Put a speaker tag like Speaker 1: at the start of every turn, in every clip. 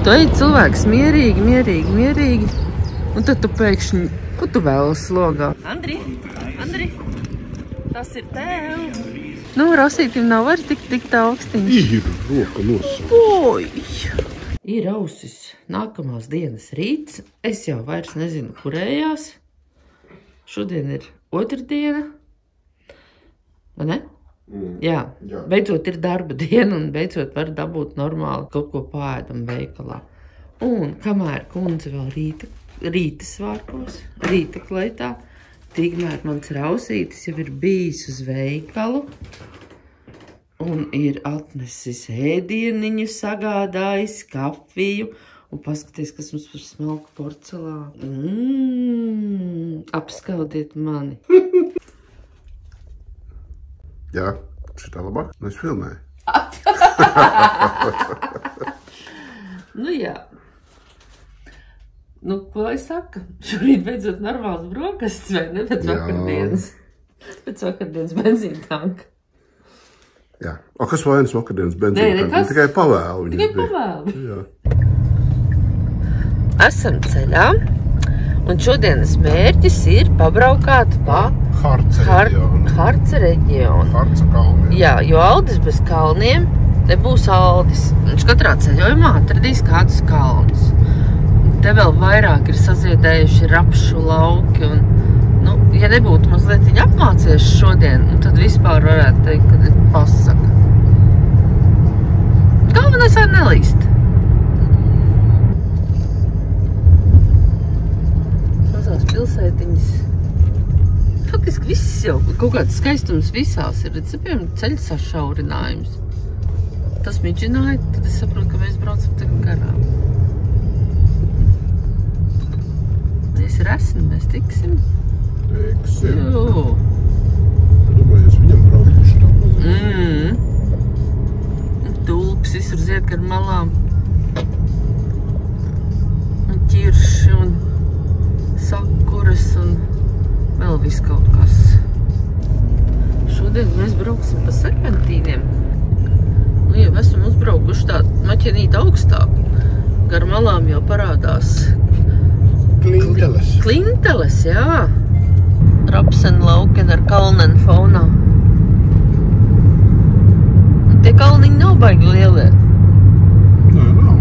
Speaker 1: Tu ej cilvēks mierīgi, un tad tu pēkšņi, ko tu vēlas slogā? Andri, tas ir tev. Nu, Rosītim nav vairs tik augstiņš.
Speaker 2: Ir roka nosaukt.
Speaker 1: Oi! Ir ausis nākamās dienas rīts. Es jau vairs nezinu, kurējās. Šodien ir otrdiena. Vai ne? Jā, beidzot ir darba diena un beidzot var dabūt normāli kaut ko pāēdam veikalā. Un kamēr kundze vēl rīta svārkos, rīta kleitā, tikmēr mans Rausītis jau ir bijis uz veikalu un ir atnesis ēdieniņu, sagādājis kafiju un paskaties, kas mums par smalku porcelānu. Apskaudiet mani.
Speaker 2: Jā, šitā labāk? Nu, es filmēju.
Speaker 1: Nu jā. Nu, ko lai saka? Šorīt beidzot normāls brokastis, vai ne? Pēc vakardienas benzīna tanka.
Speaker 2: Jā. O, kas vainas vakardienas benzīna tanka? Tikai pavēlu.
Speaker 1: Tikai pavēlu.
Speaker 2: Jā.
Speaker 1: Esam ceļā. Un šodienas mērķis ir pabraukāt pa Harca reģionu.
Speaker 2: Harca kalniem.
Speaker 1: Jā, jo Aldis bez kalniem nebūs Aldis. Viņš katrā ceļojumā atradīs kādus kalnus. Te vēl vairāk ir saziedējuši rapšu lauki. Un, nu, ja nebūtu mazliet viņi apmācies šodien, tad vispār varētu teikt, ka ir pasaka. Galvenais var nelīst. Pilsētiņas. Faktiski viss jau, kaut kāds skaistums visās ir, piemēram, ceļa sašaurinājums. Tas midžināja, tad es saprotu, ka mēs braucam tagad garām. Mēs ir esni, mēs tiksim.
Speaker 2: Tiksim.
Speaker 1: Jū.
Speaker 2: Domāju, es viņam braukuši tā mazliet.
Speaker 1: Tulpes visur zied gar malām. Un ķirši un sakuras un vēl viss kaut kas. Šodien mēs brauksim pa serpentīniem. Nu, jau esam uzbraukuši tādu maķenīti augstāk. Gar malām jau parādās Klinteles, jā. Rapsen lauken ar kalnen faunā. Un tie kalniņi nav baigi lielie.
Speaker 2: Nē, nav.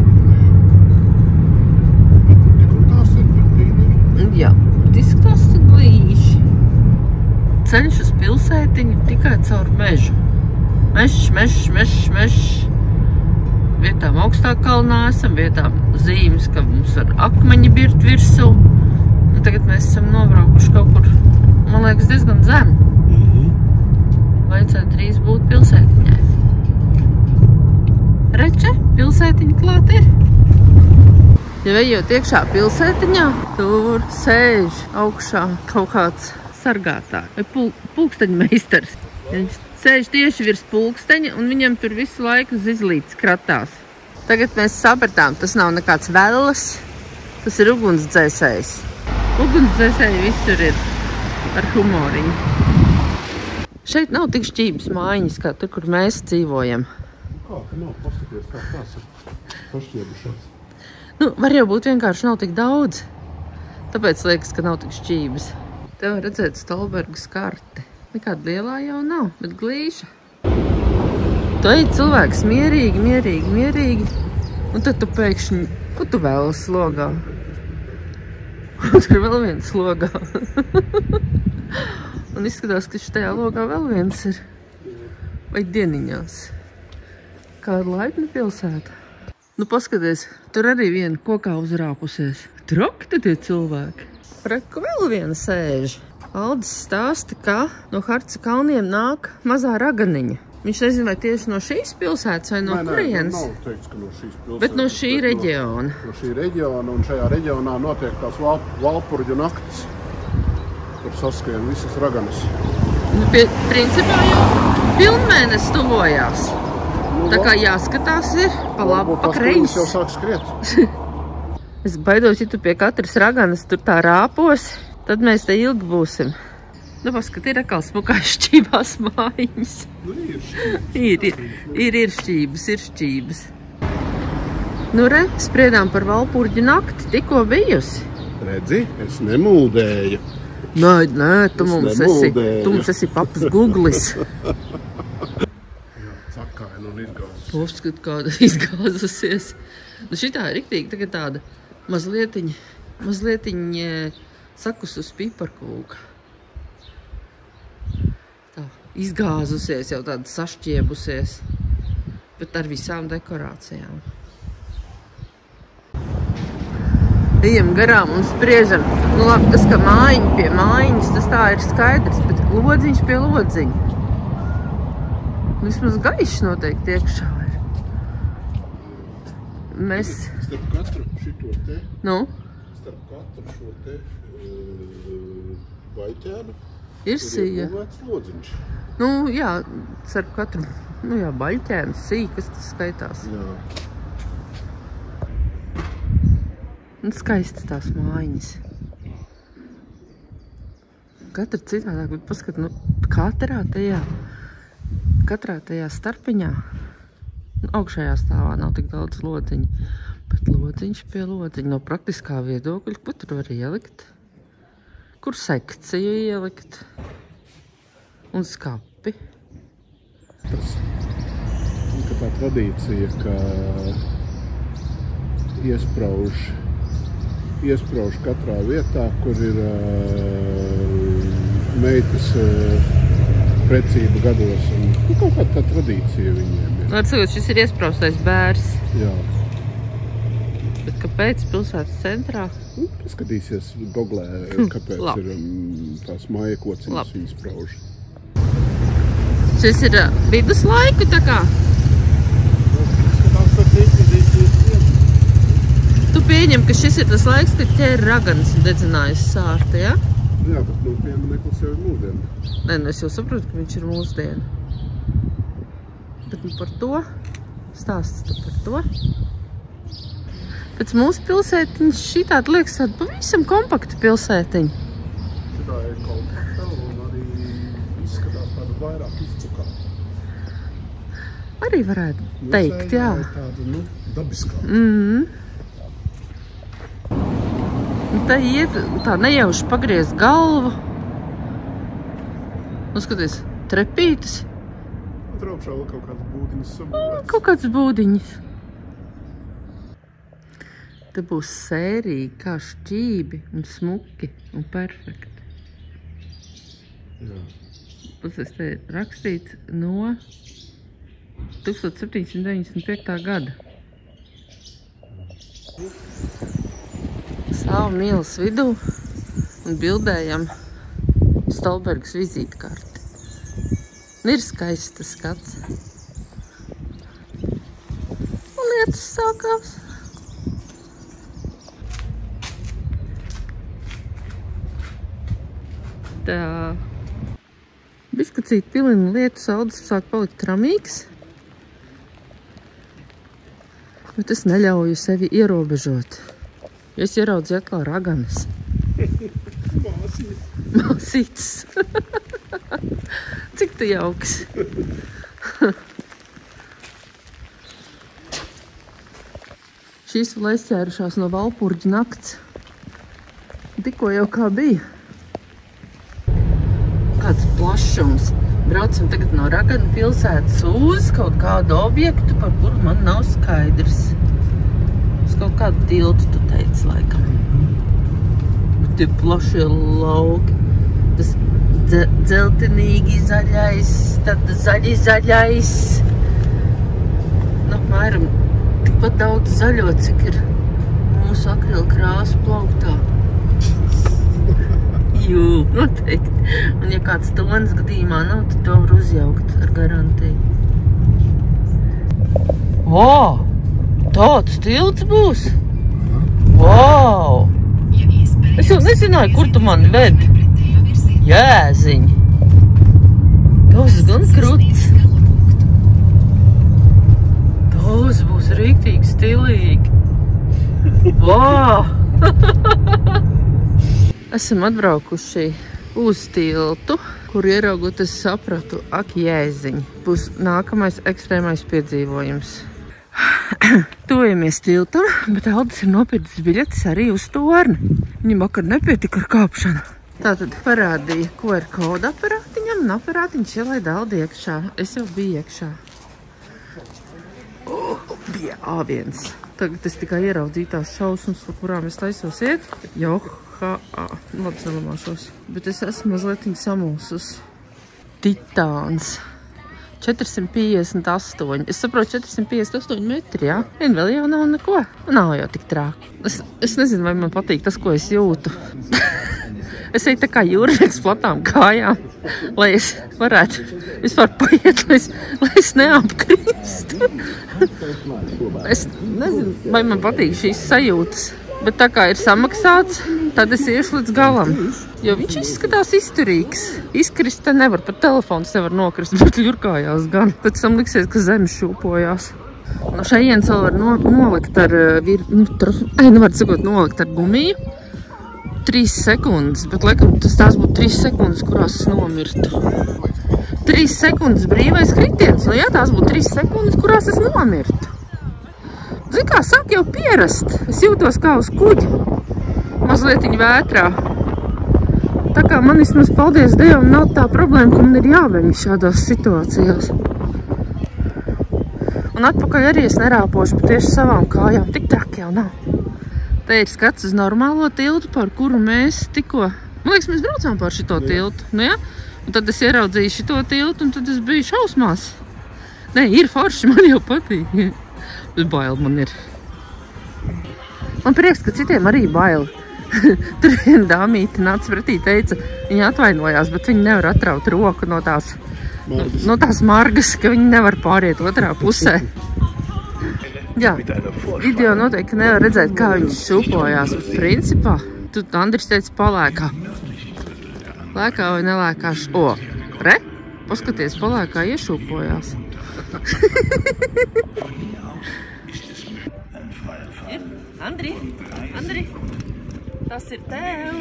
Speaker 1: Jā, izskatās tad līši. Ceļš uz pilsētiņu tikai caur mežu. Mežs. Vietām augstāk kalnā esam, vietām zīmes, ka mums var akmeņi birt virsū. Un tagad mēs esam nobraukuši kaut kur, man liekas, diezgan zem. Vajadzētu drīz būt pilsētiņai. Reče, pilsētiņa klāt ir. Ja ejot iekšā pilsētiņā, tur sēž augšā kaut kāds sargātājs vai pulksteņmeistars. Viņš sēž tieši virs pulksteņa un viņam tur visu laiku zizlītis kratās. Tagad mēs sapratām, tas nav nekāds vellas, tas ir ugunsdzēsējs. Ugunsdzēsēji visur ir ar humoriņu. Šeit nav tik šķības mājiņas, kā tur, kur mēs dzīvojam.
Speaker 2: Kā, ka nav, paskaties, kā tās ir sašķiebušās.
Speaker 1: Nu, var jau būt vienkārši nav tik daudz. Tāpēc liekas, ka nav tik šķības. Te var redzēt Stolbergas karte. Nekāda lielā jau nav, bet glīša. Tu ej cilvēks mierīgi, un tad tu pēkšņi, ko tu vēlas slogā? Tur ir vēl viens slogā. Un izskatās, ka šitajā logā vēl viens ir. Vai dieniņās. Kāda laipna pilsēta. Nu, paskaties, tur arī viena kokā uzrāpusies. Traki te tie cilvēki. Reku vēl viena sēž. Aldis stāsta, ka no Harca kalniem nāk mazā raganiņa. Viņš nezina, vai tieši no šīs pilsētas vai no kurienes.
Speaker 2: Nav teikts, ka no šīs pilsētas.
Speaker 1: Bet no šī reģiona.
Speaker 2: No šī reģiona, un šajā reģionā notiek tās valpurģu naktis. Tur saskrien visas raganas.
Speaker 1: Nu, principā jau pilnmēnesis tuvojās. Tā kā jāskatās ir pa labu, pa kreisi.
Speaker 2: Jau sāk skriet.
Speaker 1: Es baidos, ja tu pie katras raganas tur tā rāpos, tad mēs te ilgi būsim. Nu, paskat, ir atkal smukās šķībās mājiņas.
Speaker 2: Nu, ir šķības.
Speaker 1: Ir šķības. Nu, re, spriedām par Valpurģu nakti, tikko bijusi.
Speaker 2: Redzi, es nemuldēju.
Speaker 1: Nē, tu mums esi papas Googlis.
Speaker 2: Jā, cakaini un izgāzusies.
Speaker 1: Uzskat, kāda izgāzusies. Nu, šitā ir riktīgi tagad tāda mazlietiņ sakus uz piparkūka. Tā, izgāzusies, jau tāda sašķiebusies, bet ar visām dekorācijām. Ejam garām un spriežam. Nu labi, tas, ka mājiņa pie mājiņas, tas tā ir skaidrs, bet lodziņš pie lodziņa. Vismaz gaišs noteikti iekšā ir. Mēs...
Speaker 2: Starp katru šito te,
Speaker 1: Nu?
Speaker 2: starp katru šo te baļķēnu,
Speaker 1: Ir sija.
Speaker 2: tur ir būvēts lodziņš.
Speaker 1: Nu, jā, starp katru, nu jā, baļķēns, sija, kas tas skaitās.
Speaker 2: Jā.
Speaker 1: Un skaistas tās mājiņas. Katra citādāk, bet paskat, nu, katrā tajā starpiņā, augšējā stāvā nav tik daudz lodziņu, bet lodziņš pie lodziņa no praktiskā viedokļa, ko tur var ielikt, kur sekciju ielikt un skapi.
Speaker 2: Tas ir tā tradīcija, ka iesprauž katrā vietā, kur ir meitas precība gados. Un, nu, kaut kāda tā tradīcija viņiem ir.
Speaker 1: Var sakot, šis ir iespraustais bērs.
Speaker 2: Jā.
Speaker 1: Bet kāpēc pilsētas centrā?
Speaker 2: Nu, paskatīsies Googlē, kāpēc
Speaker 1: Labi.
Speaker 2: ir tās māja kociņas
Speaker 1: Labi.
Speaker 2: viņas sprauž.
Speaker 1: Šis ir viduslaiku tā kā? Tu pieņem, ka šis ir tas laiks, kad ķēra raganas un dedzinājas sārta, ja?
Speaker 2: Jā, bet nu, piemineklis jau ir mūsdienu.
Speaker 1: Nē, nu es jau saprotu, ka viņš ir mūsdienu. Bet nu par to, stāsts tu par to. Pēc mūsu pilsētiņas šitād liekas tāda pavisam kompakta pilsētiņa.
Speaker 2: Šitā ir kompakta un arī izskatās tāda vairāk izcukā.
Speaker 1: Arī varētu teikt, jā.
Speaker 2: Tāda, nu, dabiskā.
Speaker 1: Un tā iet, tā nejauši pagriez galvu. Nu, skaties, trepītas.
Speaker 2: Tur augšā vēl kaut kāds būdiņas sabūvēts.
Speaker 1: Kaut kāds būdiņas. Te būs sērija kā šķībi un smuki un perfekti.
Speaker 2: Jā.
Speaker 1: Tas te ir rakstīts no 1795. gada. Stāvam ielas vidū un bildējam Stolbergas vizītkarti. Ir skaists skats. Un lietas sākās. Tā biškacīt pilina lietu saudas sāk palikt ramīgs. Bet es neļauju sevi ierobežot. Es ieraudzīju atkal raganas. Māsītes. Cik tu jauks. Šīs vēl aizķērušās no Valpurģa nakts. Tikko jau kā bija. Kāds plašums. Braucam tagad no Raganu pilsētas uz kaut kādu objektu, par kuru man nav skaidrs. Uz kaut kādu tiltu, tu teici, laikam. Tie plašie lauki. Tas dzeltenīgi zaļais, tad zaļais. Nu, apmēram tikpat daudz zaļo, cik ir mūsu akrila krāsu plauktā. Jū, noteikti. Un ja kāds tonis gadījumā nav, tad to var uzjaukt ar garantiju. Wow! Tāds tilts būs? Wow! Es jau nezināju, kur tu mani ved. Jēziņ! Tas gan kruts. Tas būs rīktīgi stilīgi. Wow! Esam atbraukuši uz tiltu, kur ieraugot es sapratu, ak jēziņ, būs nākamais ekstrēmais piedzīvojums. Tuvojamies tiltam, bet Aldis ir nopircis biļetes arī uz torni. Viņam vakar nepietika ar kāpšanu. Tātad parādīja QR kodu aparātiņam un aparātiņš ielaida Aldi iekšā. Es jau biju iekšā. Bija A1. Tagad es tikai ieraudzīju tās šausmas, par kurām es taisos iet. Labi, salamāšos. Bet es esmu mazliet samulsus. Titāns. 458. Es saprotu, 458 metri, jā? Vien vēl jau nav neko. Nav jau tik trāk. Es nezinu, vai man patīk tas, ko es jūtu. Es eju tā kā jūrnieks platām kājām, lai es varētu vispār paiet, lai es neapkrīstu. Es nezinu, vai man patīk šīs sajūtas. Bet tā kā ir samaksāts, tad es iešu līdz galam. Jo viņš izskatās izturīgs. Izkrist te nevar, pat telefons nevar nokrist, bet ļurkājās gan. Pēc tam liksies, ka zemes šūpojās. No šajienes vēl var nolikt ar, nolikt ar gumiju. 3 sekundes, bet laikam tās būtu 3 sekundes, kurās es nomirtu. 3 sekundes brīvais kritiens, nu jā, tās būtu 3 sekundes, kurās es nomirtu. Zini kā, sāk jau pierast. Es jūtos kā uz kuģi. Mazlietiņ vētrā. Tā kā man vismaz, paldies Dievam, nav tā problēma, ka man ir jāveņ šādās situācijās. Un atpakaļ arī es nerāpošu, bet tieši savām kājām. Tik traki jau nav. Te ir skats uz normālo tiltu, par kuru mēs tikko... Man liekas, mēs braucām par šito tiltu. Nu jā? Un tad es ieraudzīju šito tiltu, un tad es biju šausmās. Nē, ir forši, man jau patīk. Bet bail man ir. Man prieks, ka citiem arī bail. Tur viena dāmīte nāca pretī, teica, viņa atvainojās, bet viņa nevar atraut roku no tās margas, ka viņa nevar pāriet otrā pusē. Jā, video noteikti nevar redzēt, kā viņš šūpojās. Principā, tu Andris teica palēkā. Lēkā vai nelēkāš? Re? Paskaties, palēkā iešūpojās. Andri, tas ir tev.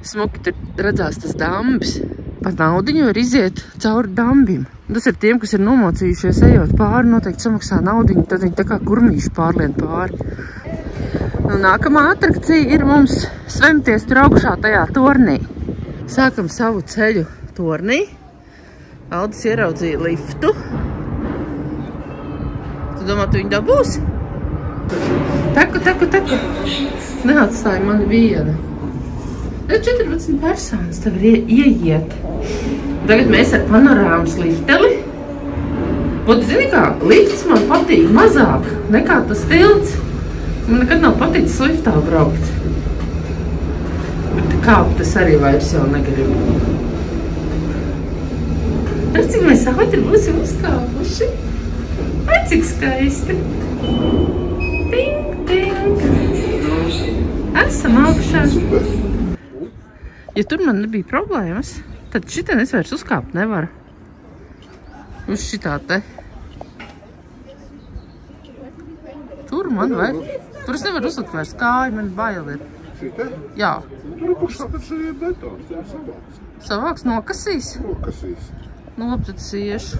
Speaker 1: Smuki tur redzās tas dambis. Par naudiņu var iziet cauri dambim. Tas ir tiem, kas ir nomocījušies, ejot pāri, noteikti samaksā naudiņu, tad viņi tā kā kurmīši pārlien pāri. Nu, nākamā atrakcija ir mums svemties tur augšā tajā tornī. Sākam savu ceļu tornī. Aldis ieraudzīja liftu. Tu domā, tu viņu dabūsi? Taku. Neatstāja mani viena. 14 personas tev ir ieiet. Tagad mēs ar panorāmas lifteli. Un zini kā, lifts man patīk mazāk nekā tas tilts. Man nekad nav paticis liftā braukt. Bet kāpt es arī vairs jau negribu. Redz, cik mēs ātri būsim uzkāpuši. Vai cik skaisti. Ting. Esam augšā. Ja tur man nebija problēmas, tad šitien es vairs uzkāpt nevaru. Uz šitā te. Tur man vairs. Tur es nevaru uzlikt vairs kāju, man bail ir.
Speaker 2: Šitē?
Speaker 1: Jā.
Speaker 2: Tur ir kurš tāpēc arī ir betāns, tev savāks.
Speaker 1: Savāks nokasīs?
Speaker 2: Nokasīs.
Speaker 1: Nu, labi, tad es iešu.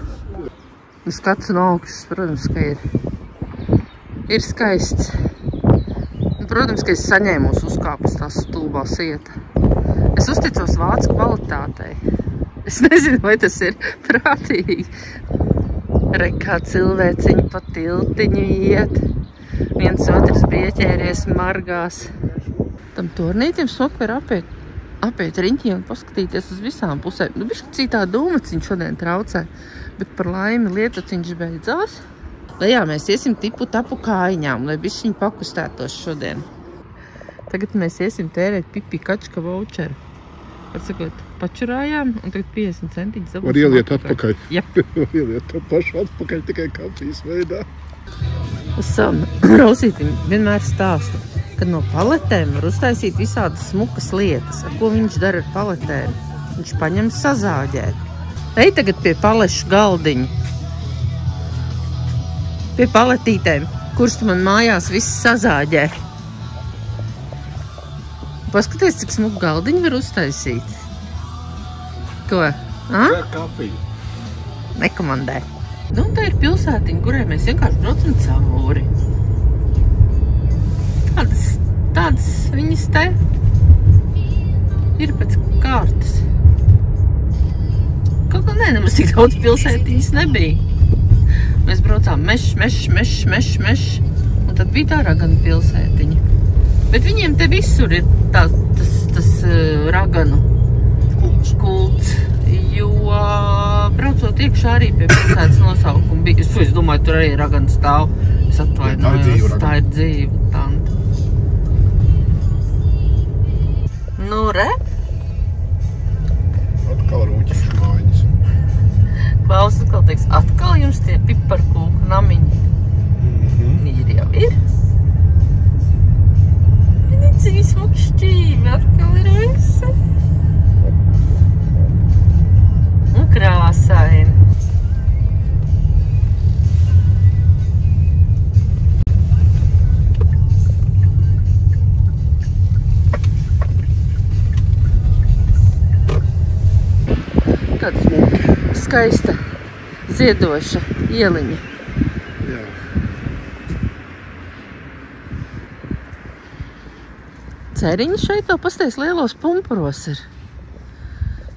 Speaker 1: Skats no augšas, protams, ka ir skaists. Un, protams, ka es saņēmos uzkāpus tās stulbā sieta. Es uzticos vācu kvalitātei. Es nezinu, vai tas ir prātīgi. Re, kā cilvēciņi pa tiltiņu iet. Viens otrs bieķēries margās. Tam tornītim smuki var apiet riņķī un paskatīties uz visām pusēm. Nu, bišķi citā dūmaciņš šodien traucē, bet par laimi lietociņš beidzās. Lejā mēs iesim tipu tapu kājiņām, lai bišķiņi pakustētos šodien. Tagad mēs iesim tērēt pipi kačka voucheru. Var sakot, pačurājām un tagad 50 centiņus dabūsim.
Speaker 2: Var ieliet atpakaļ.
Speaker 1: Jā.
Speaker 2: Var ieliet to pašu atpakaļ tikai kafijas veidā.
Speaker 1: Uz savu rausītim vienmēr stāstu, kad no paletēm var uztaisīt visādas smukas lietas. Ar ko viņš dara ar paletēm? Viņš paņem sazāģēt. Ej tagad pie palešu galdiņa. Pie paletītēm, kurš tu man mājās viss sazāģē. Paskaties, cik smuku galdiņu var uztaisīt. Ko?
Speaker 2: Dzer kafiju.
Speaker 1: Nekomandē. Nu, un tā ir pilsētiņa, kurai mēs vienkārši braucam cauri. Tādas viņas te ir pēc kārtas. Kaut kā nemaz tik daudz pilsētiņas nebija. Mēs braucām mešs, un tad bija tā raganu pilsētiņa. Bet viņiem te visur ir tas raganu kults, jo braucot iekšā arī pie pilsētas nosaukuma bija. Es domāju, tur arī raganu stāv. Es atvainojos, tā ir dzīva tanta. Nu, re?
Speaker 2: Atkal rūķišu mājiņas.
Speaker 1: Klaus atkal teiks, atkal jums tie piparkūku namiņi. Ir jau ir. Cik smuki šķīvi atkal ir visi. Un krāsaini. Tāda skaista, ziedoša ieliņa.
Speaker 2: Jā.
Speaker 1: Ceriņi šeit vēl pasties lielos pumpuros ir.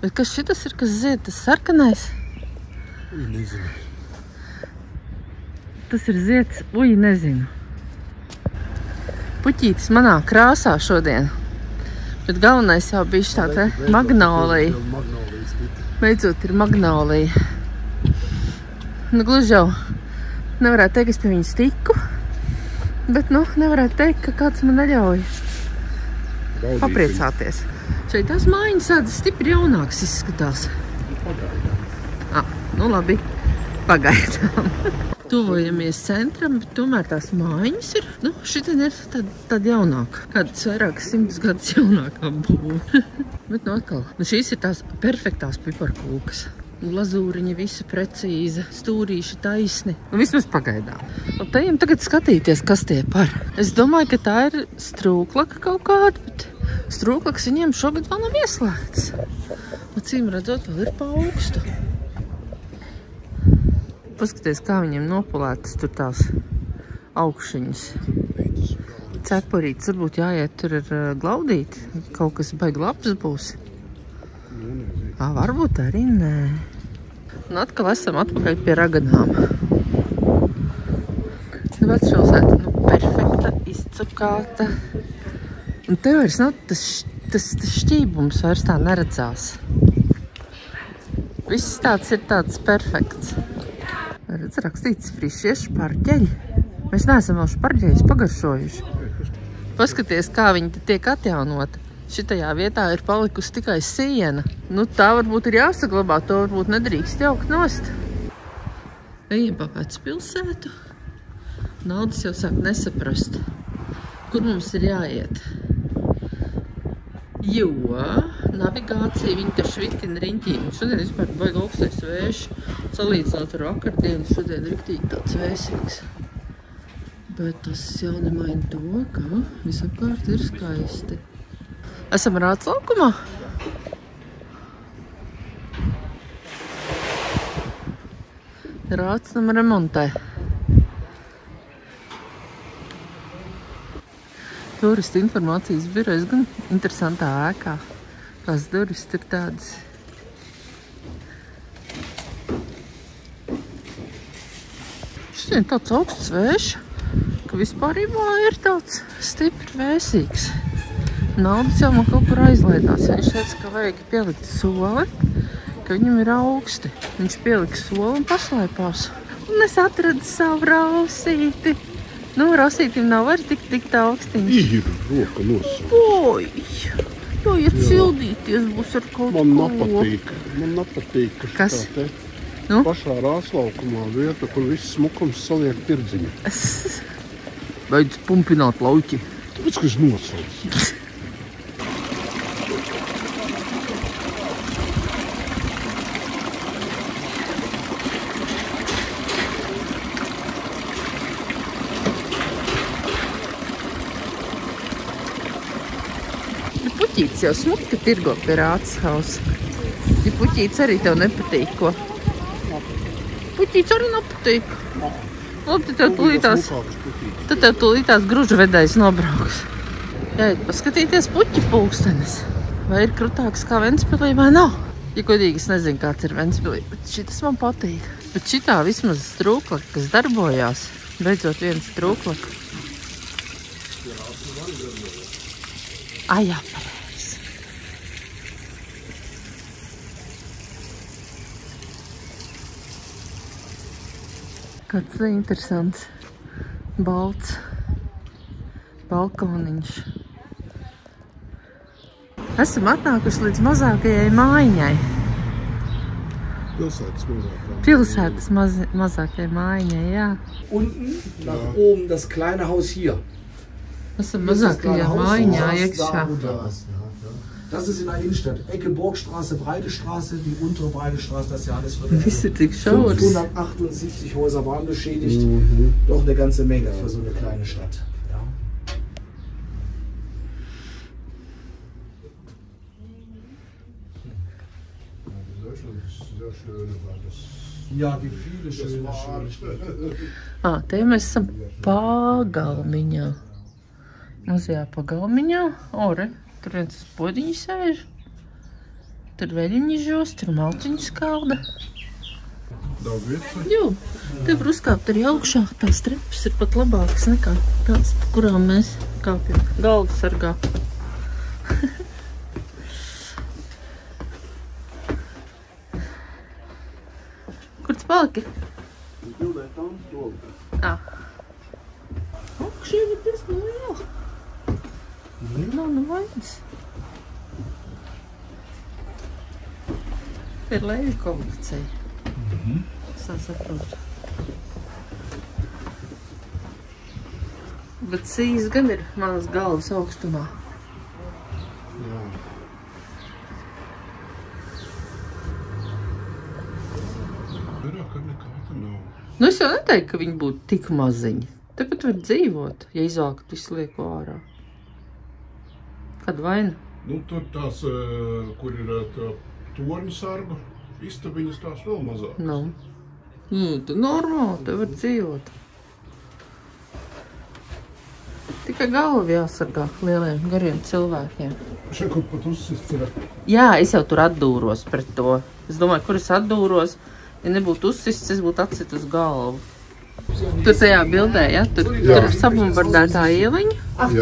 Speaker 1: Bet kas šitas ir, kas zied, tas sarkanais?
Speaker 2: Uj, nezinu.
Speaker 1: Tas ir zieds, uj, nezinu. Puķītis manā krāsā šodien. Bet galvenais jau bija tā te magnolija. Beidzot ir magnolija. Nu, gluži jau nevarētu teikt, es pie viņas tiku. Bet, nu, nevarētu teikt, ka kāds man neļauj papriecāties. Šeit tās mājiņas tādas stipri jaunākas izskatās.
Speaker 2: Pagaidām.
Speaker 1: Nu labi, pagaidām. Tuvojamies centram, bet tomēr tās mājiņas ir, nu, šitien ir tāda jaunāka. Kādas vairākas 100 gadus jaunākā būva. Bet, nu, atkal, nu, šīs ir tās perfektās piparkūkas. Glazūriņa visa precīza, stūrīši taisni. Nu, vismaz pagaidām. Un te jums tagad skatīties, kas tie par. Es domāju, ka tā ir strūklaka kaut kāda, bet strūklaks viņiem šogad vēl nav ieslēgts. Acīm redzot, vēl ir pa augstu. Paskaties, kā viņiem nopulētas tur tās augšiņas. Cepurītes, varbūt jāiet tur ar glaudīt. Kaut kas baigi labs būs. Varbūt arī nē. Un atkal esam atpakaļ pie raganām. Nu, vecpilsēta, nu, perfekta, izcukāta. Un te vairs nav tas šķībums vairs tā neredzās. Viss tāds ir tāds perfekts. Redz, rakstīts frišieši parģeļi. Mēs neesam vēl šparģeļus pagaršojuši. Paskaties, kā viņi te tiek atjaunota. Šitajā vietā ir palikusi tikai siena. Nu, tā varbūt ir jāsaglabā, to varbūt nedrīkst jaukt nost. Ejam pa vecpilsētu. Naudas jau sāk nesaprast, kur mums ir jāiet. Jo navigācija viņa te švitina riņķīgi. Šodien vispār baigi augstais vējš. Salīdzinot ar vakardienu, šodien riktīgi tāds vēsīgs. Bet tas jau nemaina to, ka visapkārt ir skaisti. Esam Rāts laukumā. Rāts nam remontē. Turistu informācijas birojas gan interesantā ēkā. Tās durvis ir tādas. Šodien tāds augsts vējš, ka vispārībā ir tāds stipri vēsīgs. Naudas jau man kaut kur aizlaidās. Viņš teica, ka vajag pielikt soli, ka viņam ir augsti. Viņš pielika soli un paslaipās. Un es atradu savu rausīti. Nu, rausītim nav vairs tik augstiņš.
Speaker 2: Ir roka nosaukt.
Speaker 1: Oi! Jo, ja cildīties būs ar kaut ko.
Speaker 2: Man nepatīk, ka
Speaker 1: kas?
Speaker 2: Tā te pašā Rāslaukumā vieta, kur viss smukums saliek tirdziņu.
Speaker 1: Beidz pumpināt lauķi.
Speaker 2: Tāpēc, ka es nosaucu.
Speaker 1: Puķītis jau smuki tirgo pie Rātas hausa. Ja puķītis arī tev nepatīk, ko? Puķītis arī nav patīk. Labi, tad tev tūlītās gružvedējs nobrauks. Jāiet paskatīties puķi pulkstenis. Vai ir krutāks kā Ventspilī vai nav? Ja godīgi, es nezinu, kāds ir Ventspilī, bet šitas man patīk. Bet šitā vismaz strūklaka, kas darbojās. Beidzot viens strūklaka. Jā, pareizi. Kāds interesants balts balkoniņš. Esam atnākuši līdz mazākajai mājiņai. Pilsētas mazākajai mājiņai, jā.
Speaker 3: Unten nach oben das kleine Haus hier.
Speaker 1: Esam mazākajā mājiņā iekšā.
Speaker 3: Das ist in der Innenstadt. Ecke Burgstraße, Breite Straße, die untere Breite Straße, das ja alles wird.
Speaker 1: Visi tik šaurs.
Speaker 3: 578 Häuser waren beschädigt. Doch eine ganze Menge für so eine kleine Stadt. Ja. Ja, wie viele schöne.
Speaker 1: Te mēs esam pagalmiņā. Mazajā pagalmiņā. Re. Tur viens podiņš sēž, tur veļiņi žos, tur malciņu skalda.
Speaker 2: Daudz vietas?
Speaker 1: Jū, te var uzkāpt arī augšā. Tās trepas ir pat labākas nekā tās, pa kurām mēs kāpjam. Galda sargā. Kur tu paliki? Šī ir diezgan liela. Nav vainas. Ir leju kolekcija. Es tā saprotu. Bet sīs gan ir manas galvas augstumā.
Speaker 2: Jā. Vairāk nekā tā nav.
Speaker 1: Nu, es jau neteiktu, ka viņi būtu tik maziņi. Tepat var dzīvot, ja izvākt visu lieku ārā. Kad vaina?
Speaker 2: Nu, tur tās, kur ir tā torņu sargu istabiņas, tās vēl mazāk.
Speaker 1: Nav. Tu normāli, te var dzīvot. Tikai galva jāsargā lieliem, gariem cilvēkiem.
Speaker 2: Šeit kaut pat uzsists ir.
Speaker 1: Jā, es jau tur atdūros pret to. Es domāju, kur es atdūros. Ja nebūtu uzsists, es būtu atsit uz galvu. Tur tajā bildē, ja? Tur ir sabumbardētā ieliņa.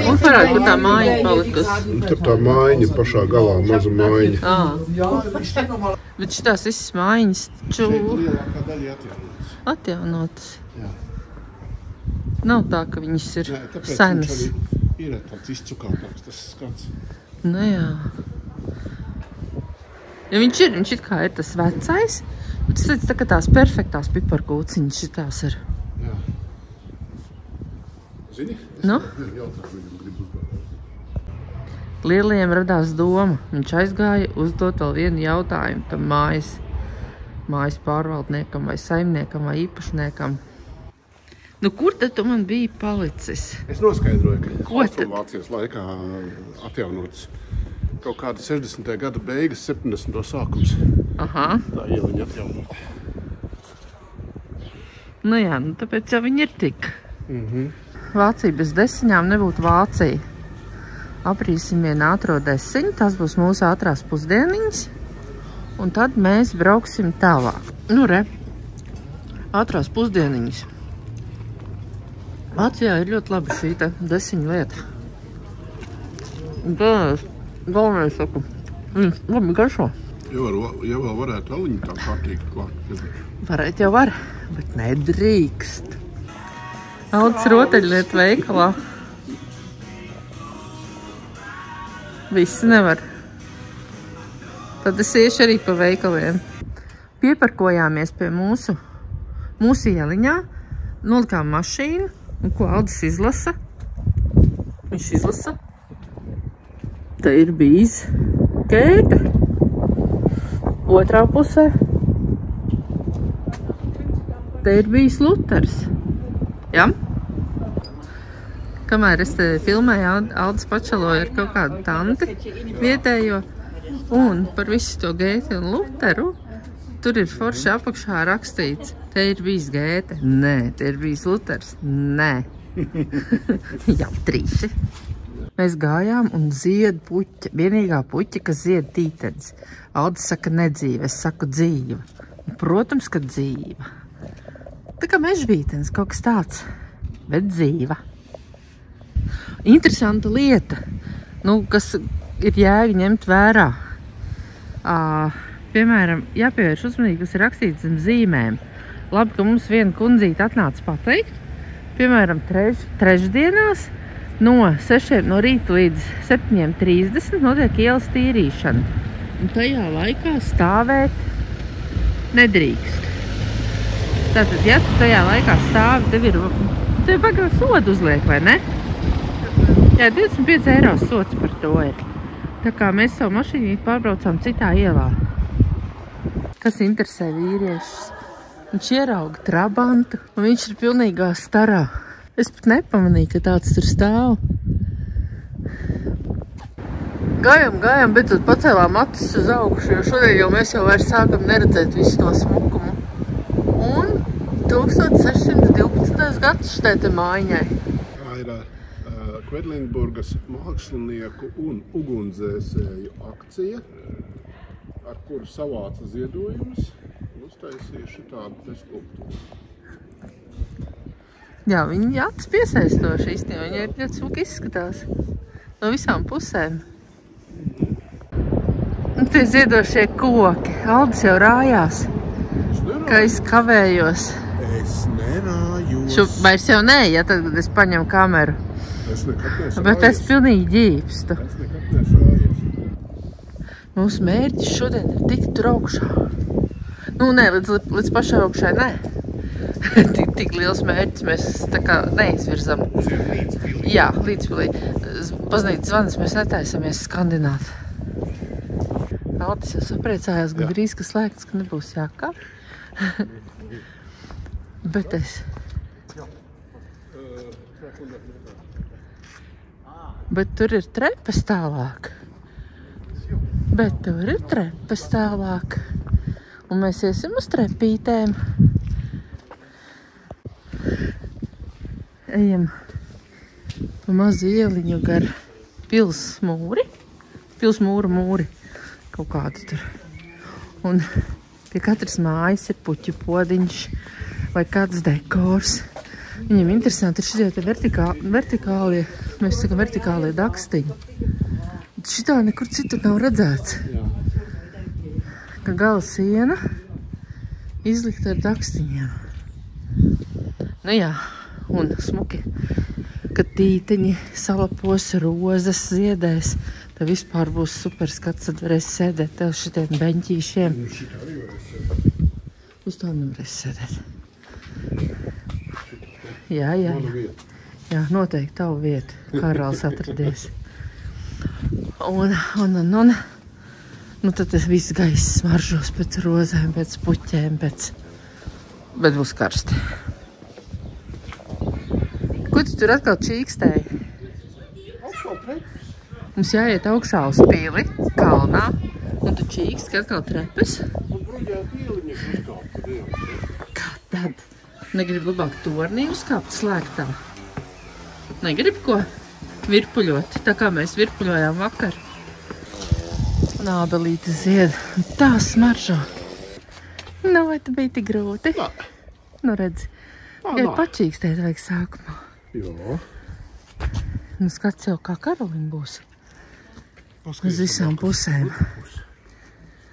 Speaker 1: Un parādi, kur tā mājiņa palikas.
Speaker 2: Tur tā mājiņa pašā galā, maza mājiņa.
Speaker 1: Bet šitās visas mājiņas taču
Speaker 2: Lielākā daļa
Speaker 1: atjaunotas.
Speaker 2: Jā.
Speaker 1: Nav tā, ka viņas ir
Speaker 2: Tāpēc
Speaker 1: senas.
Speaker 2: viņš arī ir tāds izcukātāks, tas skats.
Speaker 1: Nu jā. Ja viņš it kā ir tas vecais, bet es teicu, tā kā tās perfektās piparkūciņas šitās ir.
Speaker 2: Jā. Zini?
Speaker 1: Nu?
Speaker 2: Jautāt viņam gribu uzdot.
Speaker 1: Lielajiem radās doma. Viņš aizgāja uzdot vēl vienu jautājumu tam mājas pārvaldniekam vai saimniekam vai īpašniekam. Nu, kur tad tu man biji palicis?
Speaker 2: Es noskaidroju,
Speaker 1: Ko
Speaker 2: ka
Speaker 1: tad?
Speaker 2: Vācijas laikā atjaunots kaut kāda 60. gada beigas, 70. sākums.
Speaker 1: Aha.
Speaker 2: Tā ieliņa atjaunot.
Speaker 1: Nu jā, nu tāpēc jau viņi ir tik. Vācija bez desiņām nebūtu Vācija. Aprīsim vienu ātro desiņu, tas būs mūsu ātrās pusdieniņas. Un tad mēs brauksim tālāk. Nu re, ātrās pusdieniņas. Vācijā ir ļoti labi šī te desiņu lieta. Un galvenais saku, labi garšo.
Speaker 2: Ja vēl varētu aliņu tā kārtīgi klāt.
Speaker 1: Varēt jau var, bet nedrīkst. Aldis rotaļlietu veikalā. Visi nevar. Tad es iešu arī pa veikaliem. Pieparkojāmies pie mūsu ieliņā, nolikām mašīnu, un ko Aldis izlasa? Viņš izlasa. Te ir bijis Keita. Otrā pusē. Te ir bijis Luters. Ja? Kamēr es te filmēju, Aldis pačaloja ar kaut kādu tanti vietējo. Un par visu to Geitu un Luteru tur ir forši apakšā rakstīts. Te ir bijis Gēte. Nē, te ir bijis Luters. Nē. Jautrīši. Mēs gājām un zied puķa. Vienīgā puķa, kas zied tītens. Aldis saka nedzīva, es saku dzīva. Un, protams, ka dzīva. Tā kā mežvītens, kaut kas tāds. Bet dzīva. Interesanta lieta. Nu, kas ir jēga ņemt vērā. Piemēram, jāpievērš uzmanīgi, kas ir rakstīts zem zīmēm. Labi, ka mums viena kundzīte atnāca pateikt. Piemēram, trešdienās no 6 no rīta līdz 7:30 notiek ielas tīrīšana. Un tajā laikā stāvēt nedrīkst. Tātad, ja tu tajā laikā stāvi, tev pagāju sodu uzliek, vai ne? Jā, 25 eiro sods par to ir. Tā kā mēs savu mašīnīti pārbraucām citā ielā. Kas interesē vīriešus? Viņš ierauga trabantu, un viņš ir pilnīgā starā. Es pat nepamanīju, ka tāds tur stāv. Gājām, bet tad pacēlām acis uz augšu, jo šodien jau mēs jau vairs sākam neredzēt visu to smukumu. Un 1612. gads štai mājiņai.
Speaker 2: Tā ir Kvedlinburgas mākslinieku un ugunsdzēsēju akcija, ar kuru savāca ziedojumus, uztaisīja šitādu skulptūru.
Speaker 1: Jā, viņi acis piesaistoši īstenībā, viņi ir ļoti smuki izskatās no visām pusēm. Un tie ziedošie koki, Aldis jau rājās, ka es kavējos.
Speaker 2: Es nerājos.
Speaker 1: Vairs jau nē, ja tad, kad es paņemu kameru.
Speaker 2: Es nekad nesrājos.
Speaker 1: Bet es pilnīgi ģīpstu.
Speaker 2: Es nekad nesrājos.
Speaker 1: Mūsu mērķis šodien ir tikt tur augšā. Nu, nē, līdz pašai augšai, nē. Tik liels mērķis mēs tā kā neizvirzam. Jā, līdzpilī. Paznīt zvanas mēs netaisamies skandināt. Aldis jau sapriecājās, gan drīz, ka slēgts, ka nebūs jākāp. Bet es... Bet tur ir trepas tālāk. Un mēs iesim uz trepītēm. Ejam pa mazu ieliņu gar pilsmūri. Pilsmūra mūri. Kaut kādu tur. Un pie katras mājas ir puķu podiņš vai kāds dekors. Viņam interesanti ir šitie te vertikālie, mēs sakam vertikālie dakstiņi. Šitā nekur citur nav redzēts. Ka gala siena izlikta ar dakstiņiem. Nu jā, un smuki, kad tīteņi salapos, rozes ziedēs, tad vispār būs super skats, tad varēs sēdēt tev šitiem beņķīšiem. Uz to nevarēs sēdēt. Jā. Jā, noteikti tavu vietu. Karals atradies. Un nu tad tas viss gaiss smaržos pēc rozēm, pēc puķēm, bet būs karsti. Ko tu tur atkal čīkstēji? Mums jāiet augšā uz pili, kalnā, un tu čīksti, ka atkal trepes. Kā tad? Negrib labāk tornī uzkāpt slēgtā? Negrib ko virpuļot, tā kā mēs virpuļojām vakar. Nābelīte zied, tā smaržo. Nu, vai tu bija tik grūti?
Speaker 2: Nā.
Speaker 1: Nu, redzi, tikai pačīkstēt vajag sākumā.
Speaker 2: Jo.
Speaker 1: Nu, skats jau kā Karolina būs. Uz visām pusēm.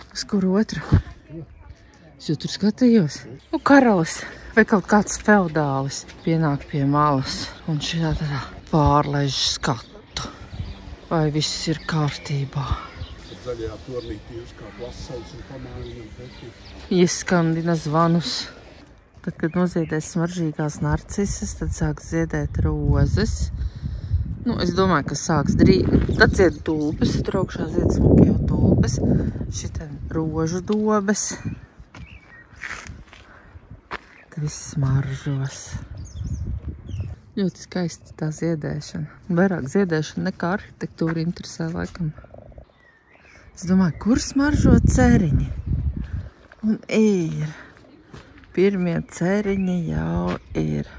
Speaker 1: Uz kuru otru? Es jau tur skatījos. Nu, Karalis vai kaut kāds feudālis pienāk pie malas un šitā tādā pārlaiž skatu. Vai viss ir kārtībā?
Speaker 2: Zaļajā tornītī uzkāp Lasals un pamājiņam pētī.
Speaker 1: Ieskandina zvanus. Tad, kad noziedēs smaržīgās narcises, tad sāks ziedēt rozes. Nu, es domāju, ka sāks drīz. Tad zied tulpes, tur augšā zied smuki jau tulpes. Šitien rožu dobes. Tad viss smaržos. Ļoti skaisti tā ziedēšana. Vairāk ziedēšana nekā arhitektūra interesē laikam. Es domāju, kur smaržo ceriņi? Un ir. Pirmie ceriņi jau ir.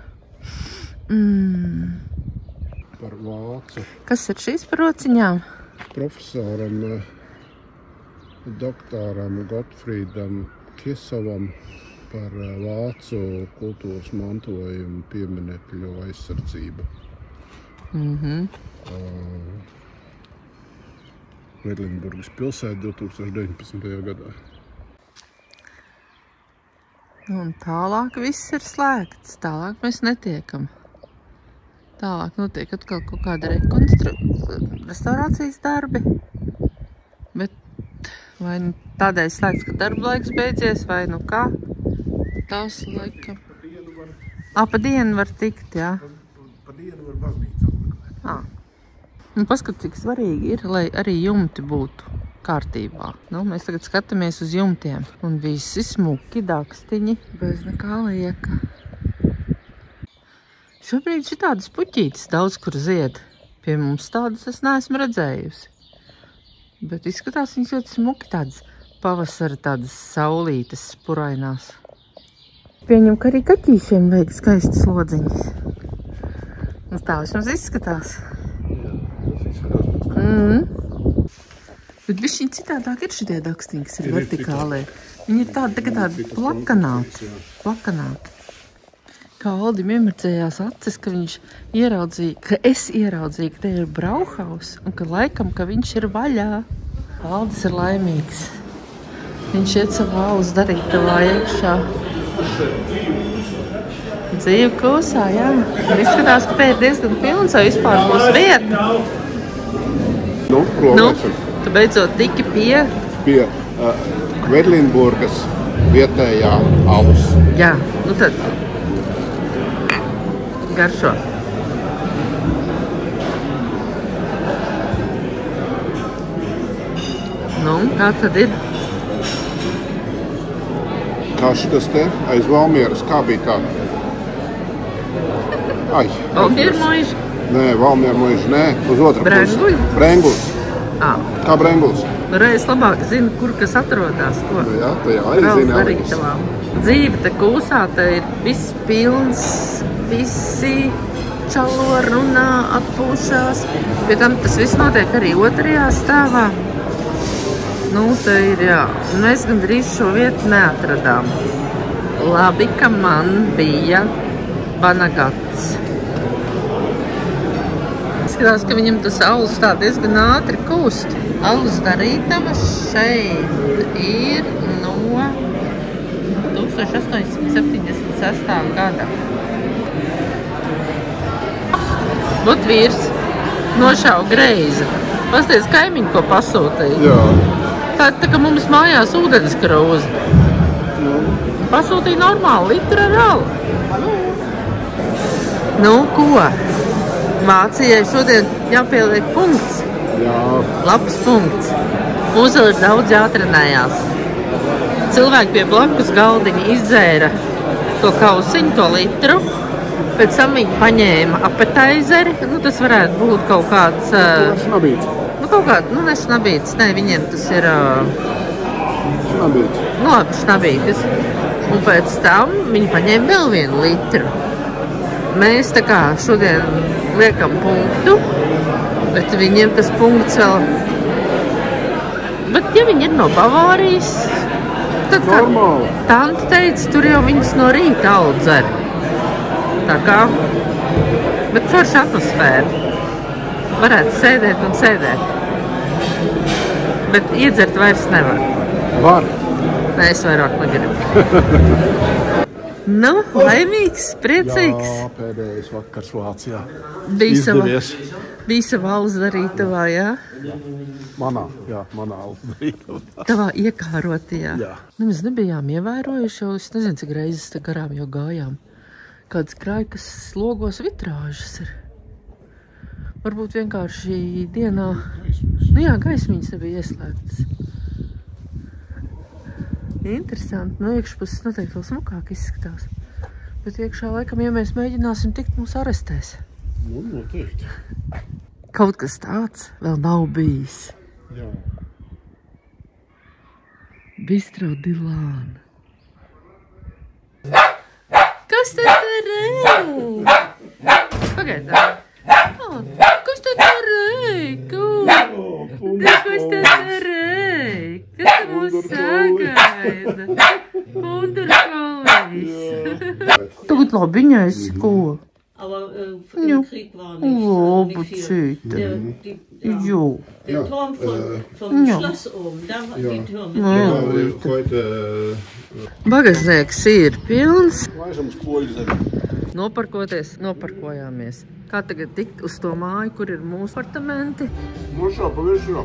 Speaker 2: Par vācu
Speaker 1: Kas ir šīs par rociņām?
Speaker 2: profesoram, doktoram Gottfriedam Kiesavam par vācu kultūras mantojumu pieminekļu aizsardzību. Vedlinburgas pilsēta 2019. gadā.
Speaker 1: Un tālāk viss ir slēgts. Tālāk mēs netiekam. Tālāk notiek atkal kaut kāda restaurācijas darbi. Bet vai tādēļ slēgts, ka darba laiks beidzies, vai nu kā? Tas laikam. Pa dienu var tikt, jā.
Speaker 3: Pa dienu var baznīcā meklēt.
Speaker 1: Un paskat, cik svarīgi ir, lai arī jumti būtu kārtībā. Nu, mēs tagad skatāmies uz jumtiem. Un visi smuki dakstiņi bez nekā lieka. Šobrīd šitādas puķītes daudz kur zied. Pie mums tādas es neesmu redzējusi. Bet izskatās viņas ļoti smuki tādas pavasara tādas saulītes spurainās. Pieņem, ka arī kaķīšiem vajag skaistas lodziņas. Un tā vismaz izskatās. Bet bišķiņ citādāk ir šitie dakstiņi, kas ir vertikālē. Viņi ir tādi plakanāti. Kā Aldim iemirdzējās acis, ka viņš ieraudzīja, ka es ieraudzīju, ka te ir Brauhaus un ka laikam, ka viņš ir vaļā. Aldis ir laimīgs. Viņš iet savā alus darītavā iekšā. Dzīve kūsā, jā. Un izskatās, ka te ir diezgan pilns, vai vispār būs vieta. Tu beidzot tiki pie
Speaker 2: Vedlinburgas vietējā alus.
Speaker 1: Jā, nu tad garšo. Nu, kā tad ir?
Speaker 2: Kā šitas te aiz Valmieras, kā bija tā?
Speaker 1: Valmiera moiža?
Speaker 2: Nē, Valmiera moiža, nē, uz otru pusi. Brenguls. Kā Brenguls?
Speaker 1: Reiz labāk zinu, kur kas atrodas.
Speaker 2: Jā, tā jā, arī zina Aliņas.
Speaker 1: Dzīve te kūsā, te ir viss pilns, visi čalo runā, atpūšās. Pie tam tas viss notiek arī otrajā stāvā. Nu, te ir, jā. Mēs gandrīz šo vietu neatradām. Labi, ka man bija vanagats. Izskatās, ka viņam tas alus tā diezgan ātri kūst. Alus darītava šeit ir no 1876. gada. Būt vīrs nošauja greizi. Pasties kaimiņu, ko pasūtīja.
Speaker 2: Jā.
Speaker 1: Tā kā mums mājās ūdens krūze. Pasūtīja normāli litru ar alu. Nu, ko? Vācijai šodien jāpieliek punkts.
Speaker 2: Jā.
Speaker 1: Labs punkts. Mums vēl ir daudz jātrenējās. Cilvēki pie blakus galdiņa izdzēra to kausiņu, to litru. Pēc tam viņi paņēma apetaizeri. Nu, tas varētu būt kaut kāds...
Speaker 2: Šnabīts.
Speaker 1: Nu, kaut kāds, nu, ne šnabīts. Nē, viņiem tas ir...
Speaker 2: Šnabīts.
Speaker 1: Nu, labi, šnabītis. Un pēc tam viņi paņēma vēl vienu litru. Mēs tā kā šodien liekam punktu, bet viņiem tas punkts vēl... Bet ja viņi ir no Bavārijas, tad kā tante teica, tur jau viņas no rīta alu dzer. Tā kā, bet forša atmosfēra. Varētu sēdēt un sēdēt. Bet iedzert vairs nevar.
Speaker 2: Var.
Speaker 1: Nē, es vairāk negribu. Nu, laimīgs, priecīgs.
Speaker 2: Jā, pēdējais vakars Vācijā.
Speaker 1: Bija sava alus darītavā, jā?
Speaker 2: Manā alus darītavā.
Speaker 1: Tavā iekārotajā.
Speaker 2: Jā.
Speaker 1: Nu, mēs nebijām ievērojuši, jo es nezinu, cik reizes te garām jau gājām. Kāds krājkas logos vitrāžas ir. Varbūt vienkārši dienā... Nu jā, gaismiņas nebija ieslēgtas. Interesanti. No iekšpuses noteikti vēl smukāk izskatās. Bet iekšā laikam, ja mēs mēģināsim tikt, mūs arestēs.
Speaker 2: Nu, noteikti.
Speaker 1: Kaut kas tāds vēl nav bijis.
Speaker 2: Jā.
Speaker 1: Bistro Dilāna. Kas tad tur ir? Pagaidām. Kas tad tur ir? Kas tad tur ir? Kas tad mūs sagaida? Punderkolis. Tagad labiņais, ko?
Speaker 4: Aber im Krieg war nicht,
Speaker 1: Oh,
Speaker 4: nicht viel.
Speaker 1: Bucita. Jo.
Speaker 4: Der Turm vom Schloss oben, da waren die Türme.
Speaker 2: Heute
Speaker 1: Bagaznieks ir pilns.
Speaker 2: laižam uz poļu zemi.
Speaker 1: Noparkojāmies. Kā tagad tikt uz to māju, kur ir mūsu apartamenti?
Speaker 2: Nu šo, pa virsmu.